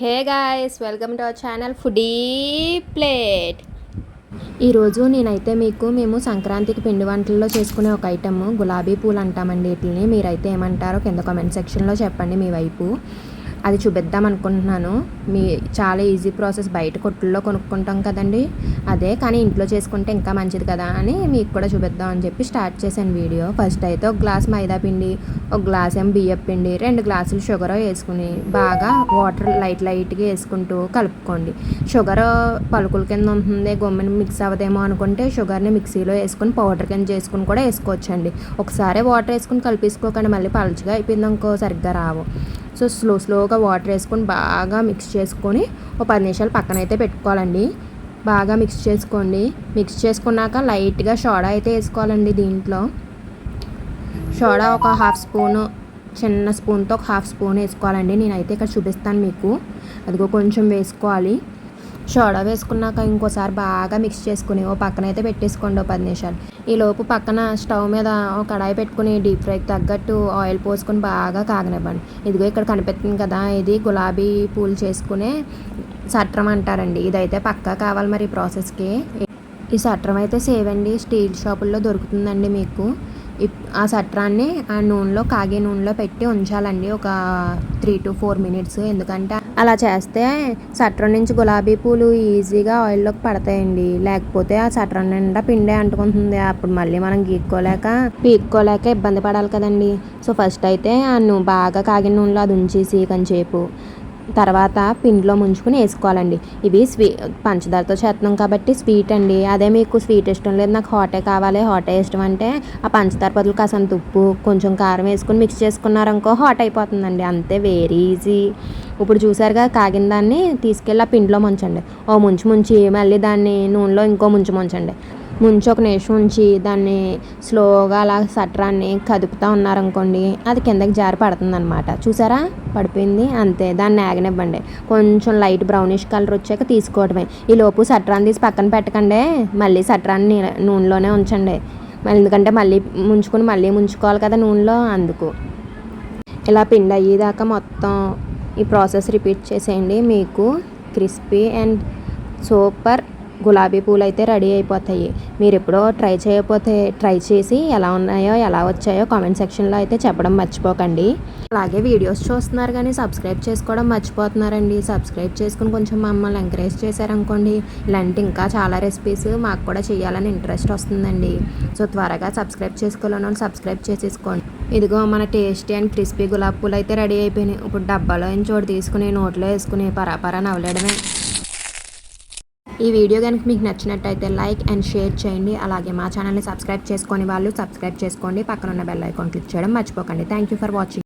Hey guys, welcome to our channel foodie plate. ఈరోజు నేనైతే మేము సంక్రాంతికి పిండి వంటల్లో చేసుకునే ఒక ఐటమ్ గులాబీ పూలు అంటామండి. వీటిని మీరైతే ఏమంటారో కింద కామెంట్ సెక్షన్లో చెప్పండి మీ వైపు. అది చూపిద్దాం అనుకుంటున్నాను. చాలా ఈజీ ప్రాసెస్. బయట కొట్టుల్లో కొనుక్కుంటాం కదండి, అదే కానీ ఇంట్లో చేసుకుంటే ఇంకా మంచిది కదా అని మీకు కూడా చూపిద్దాం అని చెప్పి స్టార్ట్ చేశాను వీడియో. ఫస్ట్ అయితే ఒక గ్లాస్ మైదా పిండి, ఒక గ్లాస్ బియ్యం పిండి, 2 గ్లాసులు షుగర్ వేసుకుని బాగా వాటర్ లైట్గా వేసుకుంటూ కలుపుకోండి. షుగర్ పలుకుల కింద ఉంటుంది, గమ్మున మిక్స్ అవ్వదేమో అనుకుంటే షుగర్ని మిక్సీలో వేసుకుని పౌడర్ కింద చేసుకుని కూడా వేసుకోవచ్చండి. ఒకసారి వాటర్ వేసుకుని కలిపేసుకోకండి, మళ్ళీ పలుచగా అయిపోయింది అనుకో సరిగ్గా రావు. సో స్లోగా వాటర్ వేసుకొని బాగా మిక్స్ చేసుకొని ఒక 10 నిమిషాలు పక్కన అయితే పెట్టుకోవాలండి. బాగా మిక్స్ చేసుకోండి. మిక్స్ చేసుకున్నాక లైట్గా సోడా అయితే వేసుకోవాలండి. దీంట్లో సోడా ఒక 1/2 స్పూను, చిన్న స్పూన్తో ఒక 1/2 స్పూన్ వేసుకోవాలండి. నేనైతే ఇక్కడ చూపిస్తాను మీకు. అదిగో కొంచెం వేసుకోవాలి. సోడా వేసుకున్నాక ఇంకోసారి బాగా మిక్స్ చేసుకుని ఓ పక్కన అయితే పెట్టేసుకోండి 10 నిమిషాలు. ఈలోపు పక్కన స్టవ్ మీద ఒక కడాయి పెట్టుకుని డీప్ ఫ్రైకి తగ్గట్టు ఆయిల్ పోసుకొని బాగా కాగనివ్వండి. ఇదిగో ఇక్కడ కనిపిస్తుంది కదా, ఇది గులాబీ పూలు చేసుకునే సట్రం అంటారండి. ఇదైతే పక్కా కావాలి మరి ఈ ప్రాసెస్కి. ఈ సట్రం అయితే సేవ్ అండి, స్టీల్ షాపుల్లో దొరుకుతుందండి మీకు. ఆ సట్రాన్ని ఆ నూనెలో, కాగే నూనెలో పెట్టి ఉంచాలండి ఒక 3 to 4 మినిట్స్. ఎందుకంటే అలా చేస్తే సట్రం నుంచి గులాబీ పూలు ఈజీగా ఆయిల్లోకి పడతాయండి. లేకపోతే ఆ సట్రం నిండా పిండే అంటుకుంటుంది. అప్పుడు మళ్ళీ మనం పీక్కోలేక ఇబ్బంది పడాలి కదండి. సో ఫస్ట్ అయితే బాగా కాగిన నూనెలో అది ఉంచేసి కొంచెంసేపు తర్వాత పిండిలో ముంచుకొని వేసుకోవాలండి. ఇవి పంచదారతో చేస్తున్నాం కాబట్టి స్వీట్ అండి. అదే మీకు స్వీట్ ఇష్టం లేదు, నాకు హాటే కావాలి, హాటే ఇష్టం అంటే ఆ పంచదార బదులు కాసంత ఉప్పు, కొంచెం కారం వేసుకొని మిక్స్ చేసుకున్నారనుకో హాట్ అయిపోతుందండి. అంతే, వెరీ ఈజీ. ఇప్పుడు చూసారుగా, కాగిన దాన్ని తీసుకెళ్ళి ఆ పిండిలో ముంచండి. ఓ ముంచి మళ్ళీ దాన్ని నూనెలో ఇంకో ముంచండి. ముంచి ఒక నిమిషం ఉంచి దాన్ని స్లోగా అలా సట్రాన్ని కదుపుతూ ఉన్నారనుకోండి, అది కిందకి జారి పడుతుంది అనమాట. చూసారా, పడిపోయింది. అంతే, దాన్ని ఆగనివ్వండి. కొంచెం లైట్ బ్రౌనిష్ కలర్ వచ్చాక తీసుకోవడమే. ఈలోపు సట్రాన్ని తీసి పక్కన పెట్టకండి, మళ్ళీ సట్రాన్ని నూనెలోనే ఉంచండి. ఎందుకంటే మళ్ళీ ముంచుకోవాలి కదా నూనెలో, అందుకు. ఇలా పిండి అయ్యేదాకా మొత్తం ఈ ప్రాసెస్ రిపీట్ చేసేయండి. మీకు క్రిస్పీ అండ్ సూపర్ గులాబీ పూలు అయితే రెడీ అయిపోతాయి. మీరు ఎప్పుడో ట్రై చేయకపోతే ట్రై చేసి ఎలా ఉన్నాయో ఎలా వచ్చాయో కామెంట్ సెక్షన్లో అయితే చెప్పడం మర్చిపోకండి. అలాగే వీడియోస్ చూస్తున్నారు కానీ సబ్స్క్రైబ్ చేసుకోవడం మర్చిపోతున్నారండి. సబ్స్క్రైబ్ చేసుకుని కొంచెం మమ్మల్ని ఎంకరేజ్ చేశారనుకోండి, ఇలాంటి ఇంకా చాలా రెసిపీస్ మాకు కూడా చేయాలని ఇంట్రెస్ట్ వస్తుందండి. సో త్వరగా సబ్స్క్రైబ్ చేసుకోవాలని సబ్స్క్రైబ్ చేసేసుకోండి. ఇదిగో మన టేస్టీ అండ్ క్రిస్పీ గులాబీ పూలు అయితే రెడీ అయిపోయినాయి. ఇప్పుడు డబ్బాలో చోటు తీసుకుని నోట్లో వేసుకుని పరాపరా నవ్వలేడమే. ఈ వీడియో కనుక మీకు నచ్చినట్టయితే లైక్ అండ్ షేర్ చేయండి. అలాగే మా ఛానల్ని సబ్స్క్రైబ్ చేసుకొని వాళ్ళు సబ్స్క్రైబ్ చేసుకోండి. పక్కన ఉన్న బెల్ ఐకాన్ క్లిక్ చేయడం మర్చిపోకండి. Thank you for watching.